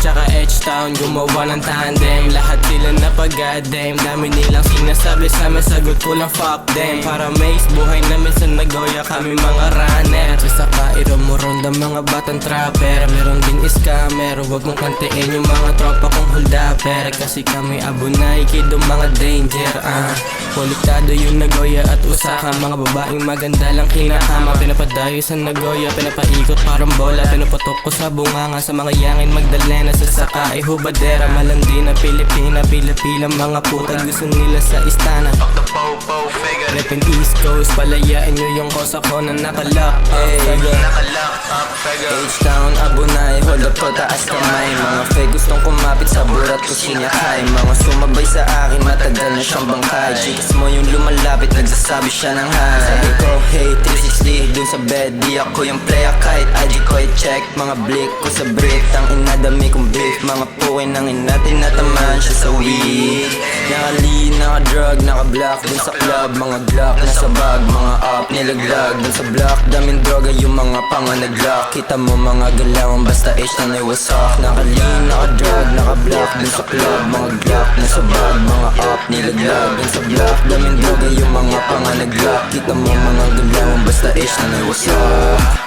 tsaka H-Town gumawa ng tandem. Lahat sila napag-goddamn, dami nilang sinasabi sa amin, sagot ko lang fuck them. Para maze buhay namin sa Nagoya, kami mga runner. Sa kairo mo ronda mga batang trapper. Meron din scammer, wag mong kantiin yung mga tropa kong holdapper. Kasi kami abunay, kido mga danger. Kolektado yung Nagoya at Osaka, mga babaeng maganda lang kinakama. Pinapadayo sa Nagoya, pinapaikot parang bola. Pinapatok ko sa bunganga, sa mga yangin Magdalena. Sa saka ay hubadera, malandi na Pilipina. Pila-pila mga puta, gusto nila sa istana. Repin East Coast, palayain nyo yung kosa ko na nakalock. H-Town, abunay, hold up ko, taas kamay. Mga fake gustong kumapit sa burat ko sinyakay. Mga sumabay sa akin, matagal na siyang bangkay. Chicks mo yung lumalapit, nagsasabi siya ng hi. Sabi ko, hey, 360, dun sa bed, di ako yung playa kahit ID ko i-check. Mga blick ko sa brief, ang inadami kong beef. Mga pukin ng inatin nataman siya sa weed. Naka-lean, naka-drug, naka-block dun sa club. Mga glock, nasa bag, mga up, nilaglag dun sa block. Daming droga yung mga panganaglock. Kita mo mga galawan, basta H na naiwasak. Naka-lean, naka-drug, naka-block dun sa club. Mga glock, nasa bag, mga up, nilaglag dun sa block. Daming droga yung mga panganaglock. Kita mo mga galawan, basta H na naiwasak.